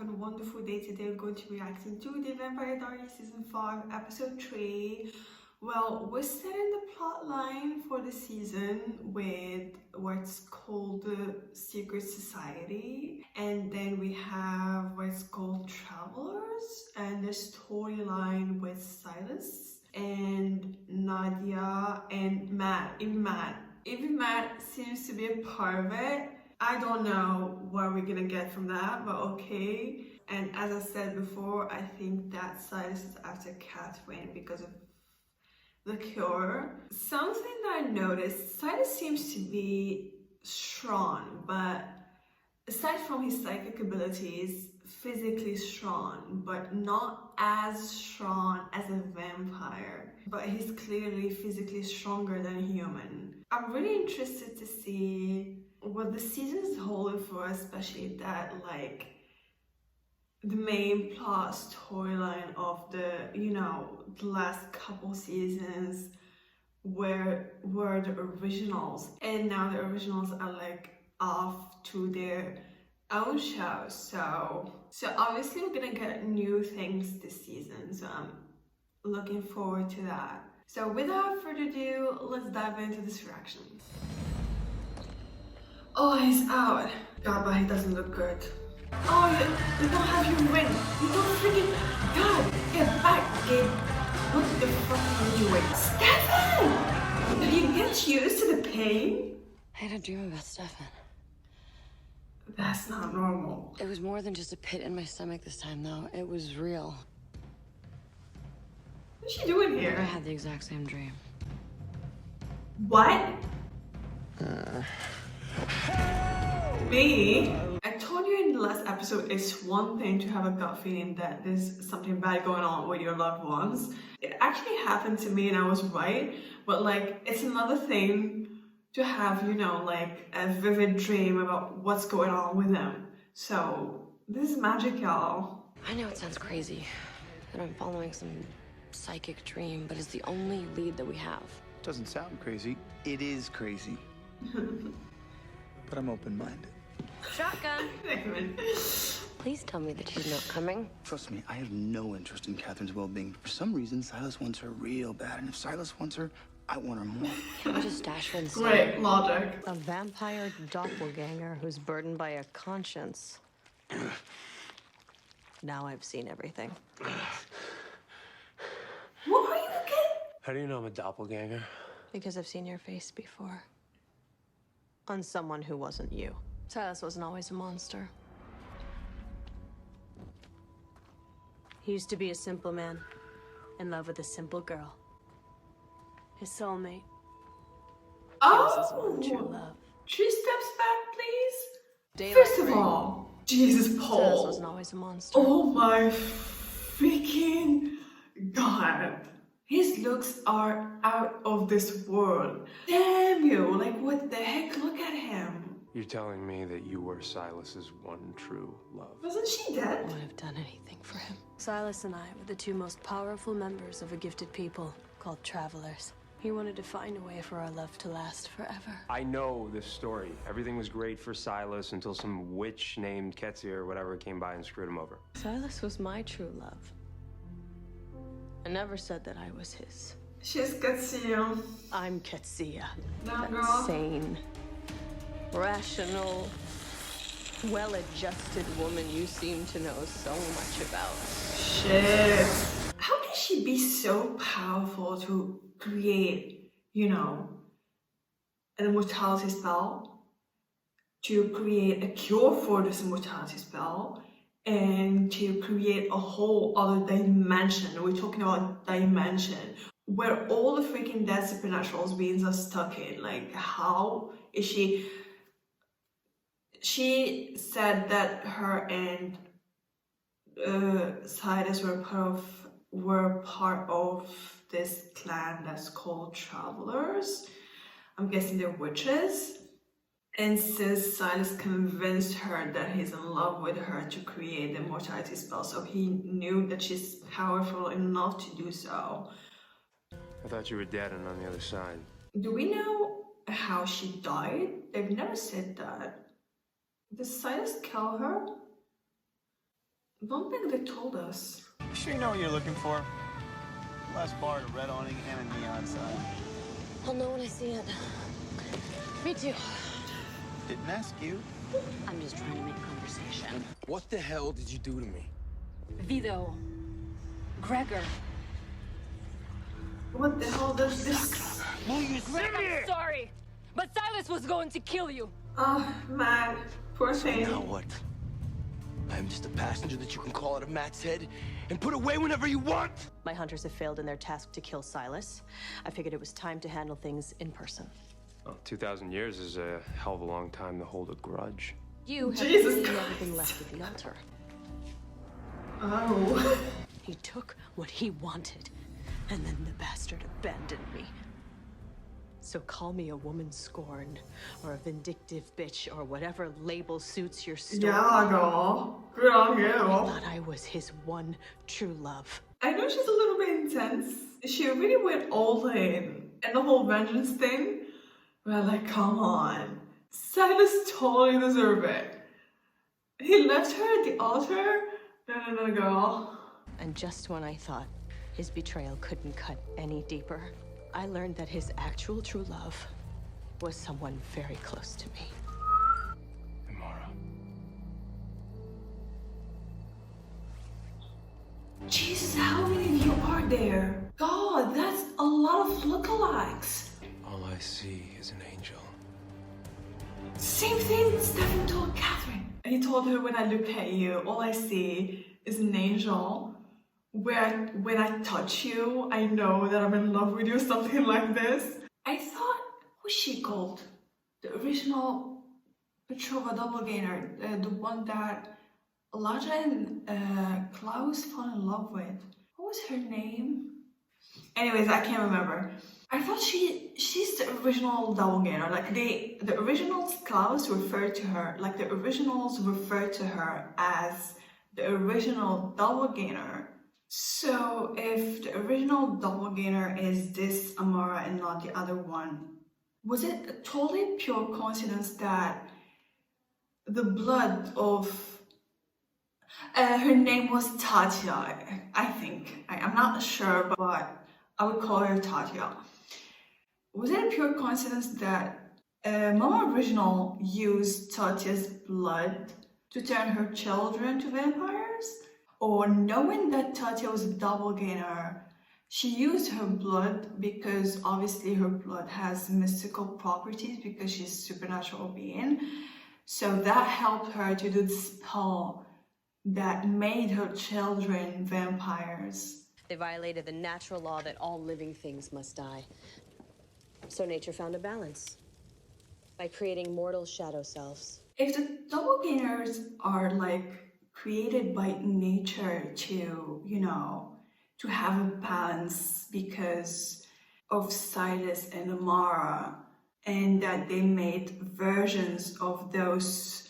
a wonderful day today. We're going to be reacting to the Vampire Diaries Season 5, Episode 3. Well, we're setting the plot line for the season with what's called the Secret Society. And then we have what's called Travelers. And the storyline with Silas and Nadia and Matt. Even Matt seems to be a part of it. I don't know what we're gonna get from that, but okay. And as I said before, I think that Silas is after Catherine because of the cure. Something that I noticed, Silas seems to be strong, but aside from his psychic abilities, physically strong, but not as strong as a vampire. But he's clearly physically stronger than a human. I'm really interested to see what the season is holding for us, especially that like the main plot storyline of the the last couple seasons were the originals, and now the originals are like off to their own shows. So obviously we're gonna get new things this season, so I'm looking forward to that. So without further ado, let's dive into this reaction. Oh, he's out. God, but he doesn't look good. Oh, you don't have your ring. You don't freaking... God, get back, Gabe. What the fuck are you doing? Stefan! Did you get used to the pain? I had a dream about Stefan. That's not normal. It was more than just a pit in my stomach this time, though. It was real. What's she doing here? I had the exact same dream. What? Me? I told you in the last episode, it's one thing to have a gut feeling that there's something bad going on with your loved ones. It actually happened to me and I was right, but like it's another thing to have, like a vivid dream about what's going on with them. So this is magic, y'all. I know it sounds crazy that I'm following some psychic dream, but it's the only lead that we have. Doesn't sound crazy. It is crazy. But I'm open-minded. Shotgun! Please tell me that she's not coming. Trust me, I have no interest in Catherine's well-being. For some reason, Silas wants her real bad, and if Silas wants her, I want her more. Can we just dash her instead? Great logic. A vampire doppelganger who's burdened by a conscience. Now I've seen everything. What are you again? How do you know I'm a doppelganger? Because I've seen your face before. On someone who wasn't you. Silas wasn't always a monster. He used to be a simple man, in love with a simple girl. His soulmate. She was his one true love. 3 steps back, please. Daylight First of ring. all, Jesus, Silas Paul. wasn't always a monster. Oh my freaking God. His looks are out of this world. Damn you, like what the heck? Look at him. You're telling me that you were Silas's one true love. Wasn't she dead? I would have done anything for him. Silas and I were the two most powerful members of a gifted people called Travelers. He wanted to find a way for our love to last forever. I know this story. Everything was great for Silas until some witch named Qetsiyah or whatever came by and screwed him over. Silas was my true love. I never said that I was his. She's Qetsiyah. I'm Qetsiyah. Now, That girl. sane, rational, well-adjusted woman you seem to know so much about. Shit. How can she be so powerful to create, an immortality spell, to create a cure for this immortality spell, and to create a whole other dimension? We're talking about dimension where all the freaking dead supernatural beings are stuck in. Like, how is she? She said that her and Silas were part of this clan that's called Travelers. I'm guessing they're witches. And since Silas convinced her that he's in love with her to create the immortality spell, so he knew that she's powerful enough to do so. I thought you were dead and on the other side. Do we know how she died? They've never said that. Did Silas kill her? Don't think they told us. You sure you know what you're looking for? Last bar, a red awning and a neon sign. I'll know when I see it. Me too. Didn't ask you. I'm just trying to make conversation. What the hell did you do to me? Vito. Gregor. What the hell does this? Greg, I'm sorry, but Silas was going to kill you. Oh man, poor thing. Now what? I'm just a passenger that you can call out of Matt's head and put away whenever you want? My hunters have failed in their task to kill Silas. I figured it was time to handle things in person. Well, 2,000 years is a hell of a long time to hold a grudge. You have Jesus really Christ. never been left with the altar. Oh. He took what he wanted, and then the bastard abandoned me. So call me a woman scorned, or a vindictive bitch, or whatever label suits your story. Yeah, girl. Good on I you. thought I was his one true love. I know she's a little bit intense. She really went all in. And the whole vengeance thing, well, like, come on. Silas totally deserved it. He left her at the altar? No, girl. And just when I thought his betrayal couldn't cut any deeper, I learned that his actual true love was someone very close to me. Amara. Jesus, how many of you are there? God, that's a lot of lookalikes. All I see is an angel. Same thing Stephen told Catherine. And he told her, when I look at you, all I see is an angel. When I touch you, I know that I'm in love with you, something like this. I thought, who's she called? The original Petrova doppelganger, the one that Elijah and Klaus fell in love with. What was her name? Anyways, I can't remember. I thought she's the original doppelganger. Like the original Klaus referred to her, like the originals referred to her as the original doppelganger. So if the original doppelganger is this Amara and not the other one, was it a totally pure coincidence that the blood of her name was Qetsiyah, I think. I'm not sure, but I would call her Qetsiyah. Was it a pure coincidence that Mama Original used Qetsiyah's blood to turn her children to vampires? Or knowing that Qetsiyah was a doppelganger, she used her blood because obviously her blood has mystical properties because she's a supernatural being. So that helped her to do the spell that made her children vampires. They violated the natural law that all living things must die. So nature found a balance by creating mortal shadow selves. If the doppelgangers are like created by nature to, to have a balance because of Silas and Amara, and that they made versions of those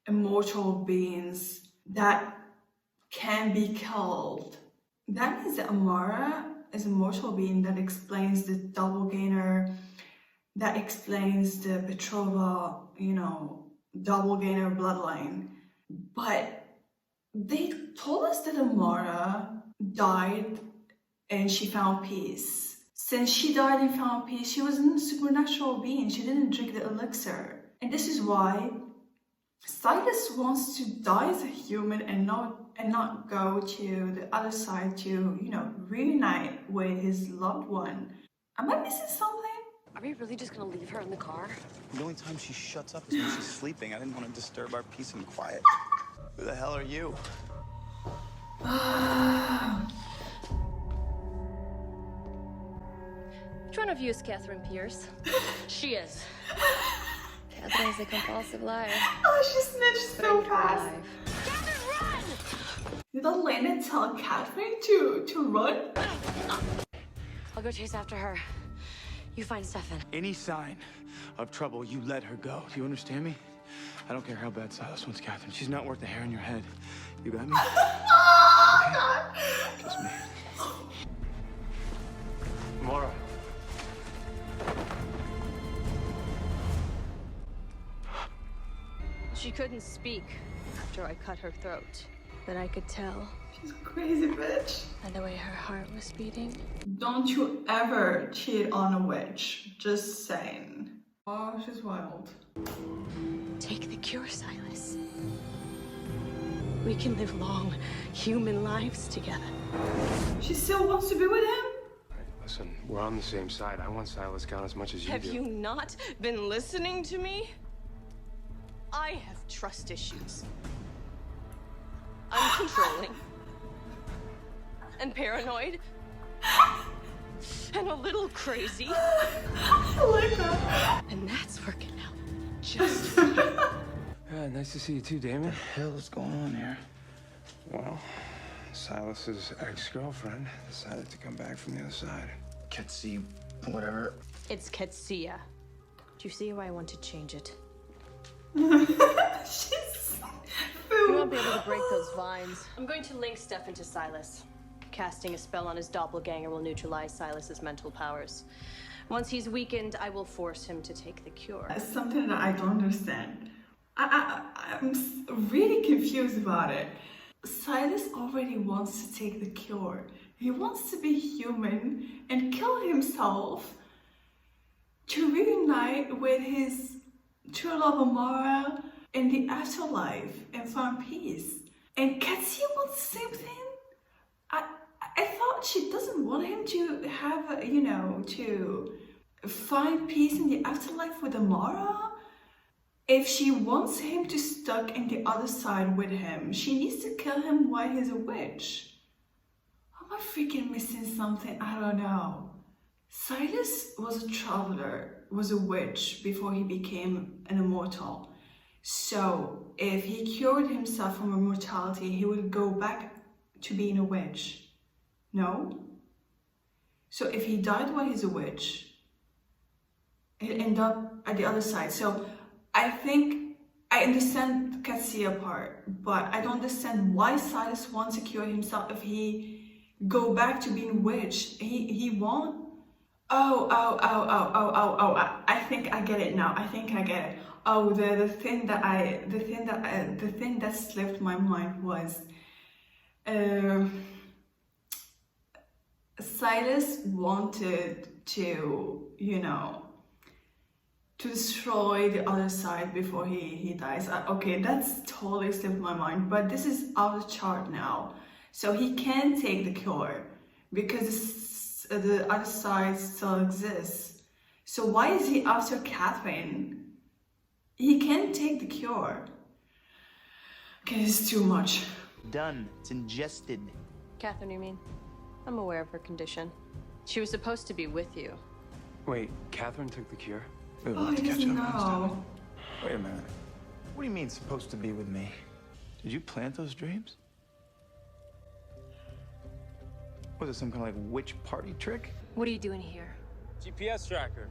immortal beings that can be killed. That means that Amara is a mortal being that explains the doppelganger, that explains the Petrova, doppelganger bloodline. But they told us that Amara died and she found peace. Since she died and found peace, she wasn't a supernatural being. She didn't drink the elixir. And this is why Silas wants to die as a human and not go to the other side to, reunite with his loved one. Am I missing something? Are we really just gonna leave her in the car? The only time she shuts up is when she's sleeping. I didn't want to disturb our peace and quiet. Who the hell are you? Which one of you is Catherine Pierce? She is. Catherine's a compulsive liar. Oh, she snitched so fast. Alive. Did Elena tell Catherine to run? I'll go chase after her. You find Stefan. Any sign of trouble, you let her go. Do you understand me? I don't care how bad Silas wants Catherine. She's not worth the hair on your head. You got me? Oh, God. Kiss me. Amara. She couldn't speak after I cut her throat. but I could tell She's crazy, bitch. by the way her heart was beating. Don't you ever cheat on a witch. Just saying. Oh, she's wild. Take the cure, Silas. We can live long, human lives together. She still wants to be with him? Listen, we're on the same side. I want Silas gone as much as you Have do. you not been listening to me? I have trust issues. I'm controlling. And paranoid. And a little crazy. I like her. And that's working out just fine. Yeah, nice to see you too, Damon. What the hell is going on here? Well, Silas's ex-girlfriend decided to come back from the other side. Qetsiyah, whatever. It's Qetsiyah. Do you see why I want to change it? She's You won't be able to break those vines. I'm going to link Stefan to Silas. Casting a spell on his doppelganger will neutralize Silas's mental powers. Once he's weakened, I will force him to take the cure. It's something that I don't understand. I'm really confused about it. Silas already wants to take the cure. He wants to be human and kill himself to reunite with his true love Amara in the afterlife and find peace. And Qetsiyah wants the same thing? I thought she doesn't want him to have, to find peace in the afterlife with Amara. If she wants him to stuck in the other side with him, she needs to kill him while he's a witch. Am I freaking missing something? I don't know. Silas was a traveler, was a witch before he became an immortal. So if he cured himself from immortality, he would go back to being a witch. No? So if he died while he's a witch, he'll end up at the other side. So I think I understand the Qetsiyah part, but I don't understand why Silas wants to cure himself if he go back to being witch. He won't. Oh, I think I get it now. I think I get it. Oh, the thing that slipped my mind was Silas wanted to, to destroy the other side before he dies. Okay, that's totally slipped my mind, but this is out of the chart now. So he can take the cure because the other side still exists. So why is he after Catherine? He can take the cure. Okay, this is too much. Done. It's ingested. Catherine, you mean? I'm aware of her condition. She was supposed to be with you. Wait, Catherine took the cure? We'll Oh, have to he catch doesn't up on know. stuff. Wait a minute. What do you mean supposed to be with me? Did you plant those dreams? Was it some kind of like witch party trick? What are you doing here? GPS tracker.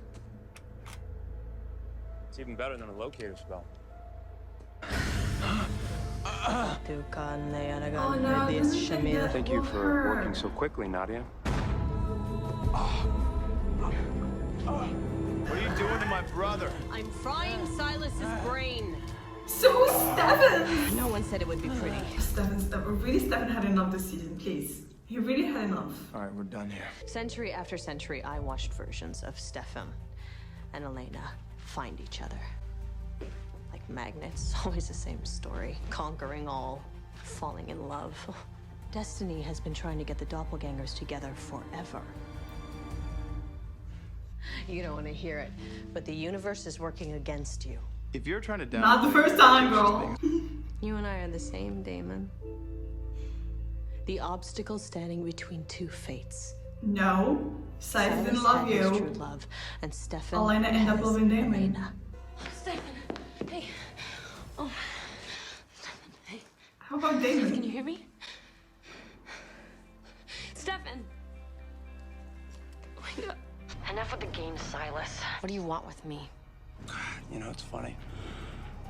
It's even better than a locator spell. Oh no, Thank you for working so quickly, Nadia. What are you doing to my brother? I'm frying Silas's brain. So Stefan! No one said it would be pretty. Stefan. Really, Stefan had enough this season, please. He really had enough. All right, we're done here. Century after century, I watched versions of Stefan and Elena find each other. Like magnets, always the same story. Conquering all, falling in love. Destiny has been trying to get the doppelgangers together forever. You don't want to hear it, but the universe is working against you. If you're trying to downplay Not the first time, girl. You and I are the same, Damon. The obstacle standing between two fates. No. Silas didn't love had his true you. love, and Stefan Elena ended up has loving Damon. Elena. Stefan, hey. Oh, Stefan, hey. How about Can Damon? you hear me? Stefan! Oh my God. Enough with the games, Silas. What do you want with me? You know, it's funny.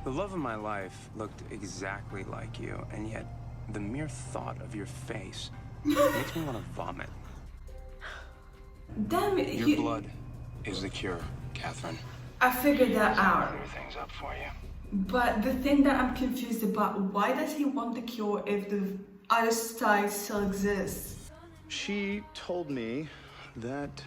The love of my life looked exactly like you, and yet the mere thought of your face makes me want to vomit. Damn it. Your blood is the cure, Catherine. I figured that out. Clear things up for you. But the thing that I'm confused about, why does he want the cure if the other side still exists? She told me that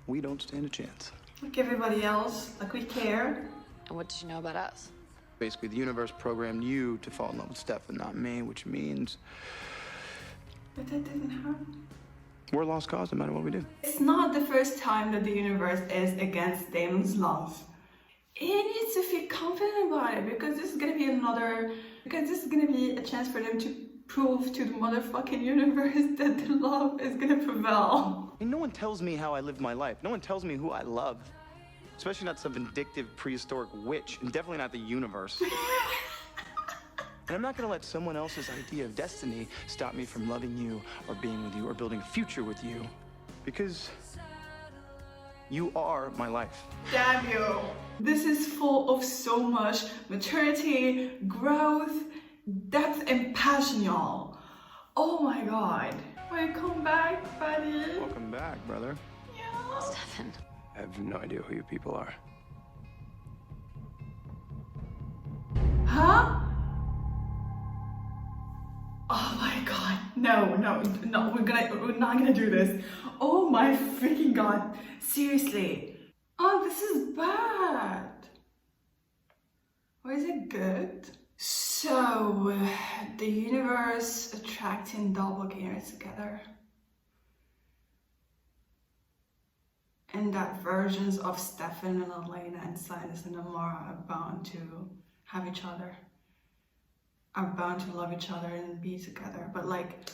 we don't stand a chance. Like everybody else, like we care. And what did you know about us? Basically, the universe programmed you to fall in love with Stefan, not me, which means But that didn't happen. we're a lost cause no matter what we do. It's not the first time that the universe is against Damon's love. He needs to feel confident about it because this is gonna be a chance for them to prove to the motherfucking universe that the love is gonna prevail. I mean, no one tells me how I live my life. No one tells me who I love. Especially not some vindictive prehistoric witch, and definitely not the universe. And I'm not gonna let someone else's idea of destiny stop me from loving you or being with you or building a future with you. Because you are my life. Damn you. This is full of so much maturity, growth, depth, and passion, y'all. Oh my god. Welcome back, buddy. Welcome back, brother. Yeah. Stefan. I have no idea who you people are. Huh? Oh my god. No, we're not gonna do this. Oh my freaking god. Seriously. Oh, this is bad. Or is it good? So, the universe attracting doppelgangers together. And that versions of Stefan and Elena and Silas and Amara are bound to have each other. Are bound to love each other and be together. But like,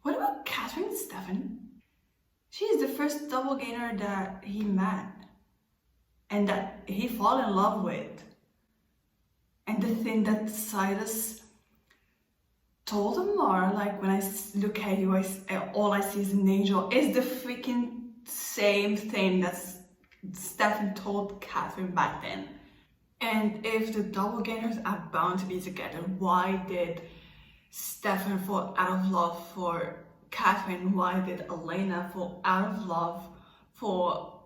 what about Catherine and Stefan? She's the first doppelganger that he met. And that he fell in love with. And the thing that Silas told Amara, like, when I look at you, all I see is an angel, is the freaking same thing that Stefan told Catherine back then. And if the doppelgangers are bound to be together, why did Stefan fall out of love for Catherine? Why did Elena fall out of love for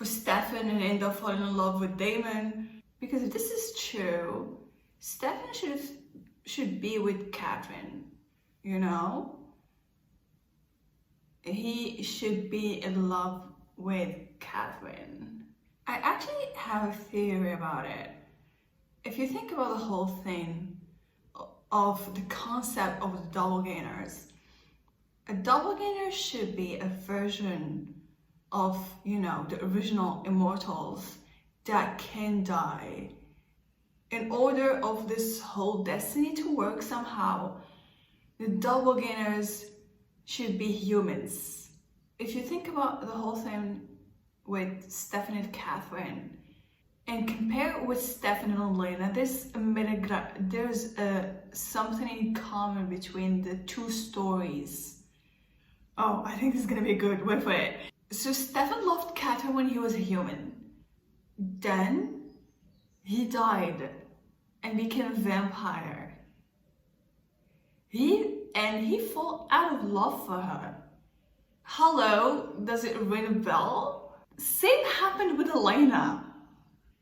Stefan and end up falling in love with Damon? Because if this is true, Stefan should be with Catherine, you know? He should be in love with Catherine. I actually have a theory about it. If you think about the whole thing of the concept of the doppelgangers, a doppelganger should be a version of, you know, the original immortals that can die. In order of this whole destiny to work somehow, the doppelgangers should be humans. If you think about the whole thing with Stefan and Catherine and compare it with Stefan and Elena, there's something in common between the two stories. Oh, I think this is gonna be good. Wait for it. So Stefan loved Catherine when he was a human. Then he died and became a vampire. He fell out of love for her. Hello, does it ring a bell? Same happened with Elena.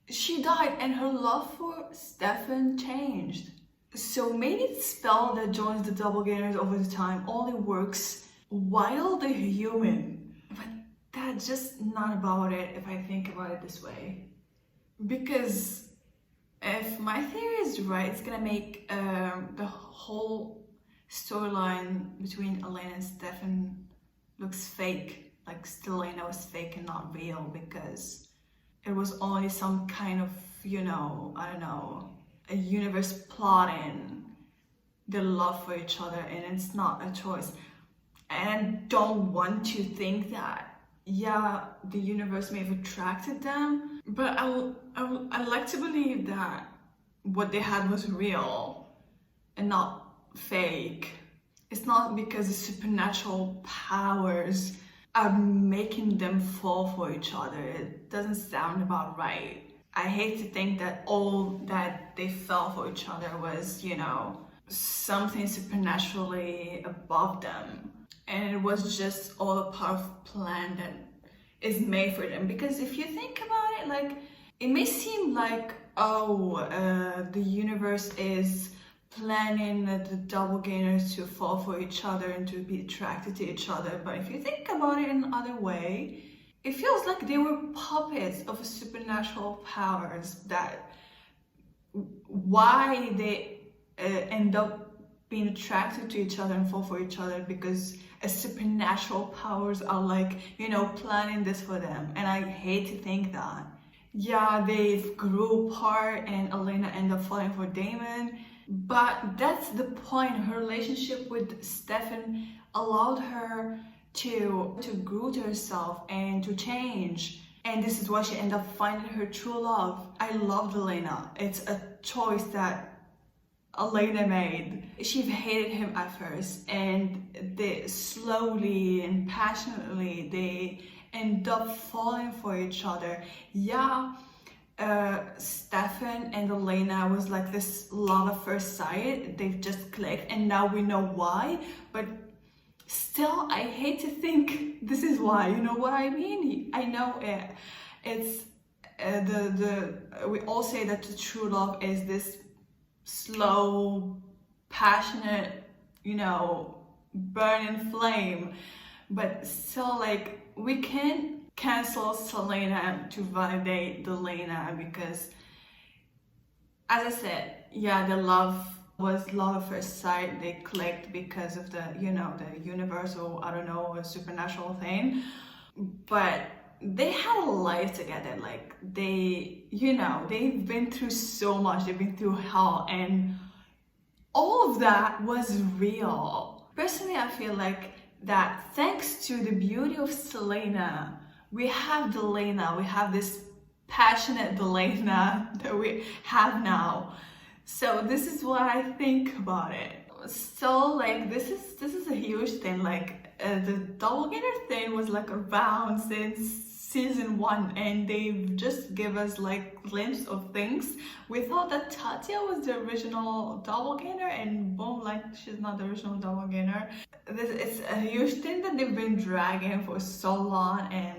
She died and her love for Stefan changed. So maybe the spell that joins the doppelgangers over the time only works while they're human. But that's just not about it if I think about it this way. Because if my theory is right, it's gonna make the whole storyline between Elena and Stefan looks fake. Like Elena was fake and not real because it was only some kind of, you know, I don't know, a universe plotting their love for each other, and it's not a choice. And I don't want to think that, yeah, the universe may have attracted them, but I like to believe that what they had was real and not fake. It's not because the supernatural powers are making them fall for each other. It doesn't sound about right. I hate to think that all that they fell for each other was, you know, something supernaturally above them. And it was just all a part of a plan that is made for them. Because if you think about it, like, it may seem like, oh, the universe is planning the doppelgangers to fall for each other and to be attracted to each other, but if you think about it in another way, it feels like they were puppets of supernatural powers. That why they end up being attracted to each other and fall for each other, because supernatural powers are like, you know, planning this for them. And I hate to think that. Yeah, they grew apart and Elena ended up falling for Damon, but that's the point. Her relationship with Stefan allowed her to grow to herself and to change, and this is why she ended up finding her true love. I loved Elena. It's a choice that Elena made. She hated him at first, and they slowly and passionately they end up falling for each other. Yeah, Stefan and Elena was like this love at first sight. They've just clicked, and now we know why, but still, I hate to think this is why. You know what I mean? I know it's we all say that the true love is this slow, passionate, you know, burning flame, but still, like, we can't cancel Selena to validate Delena, because, as I said, yeah, the love was love at first sight. They clicked because of the, you know, the universal, I don't know, a supernatural thing, but they had a life together. Like, they, you know, they've been through so much. They've been through hell, and all of that was real. Personally, I feel like that thanks to the beauty of Selena, we have Delena. We have this passionate Delena that we have now. So this is what I think about it. So, like, this is a huge thing. Like, the doppelganger thing was like around since season 1, and they've just give us like glimpse of things. We thought that Qetsiyah was the original doppelganger, and boom, like, she's not the original doppelganger. It's a huge thing that they've been dragging for so long, and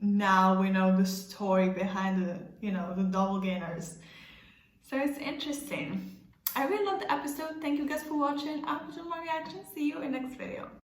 now we know the story behind the, you know, the doppelgangers. So it's interesting. I really loved the episode. Thank you guys for watching. I'll put on my reaction. See you in the next video.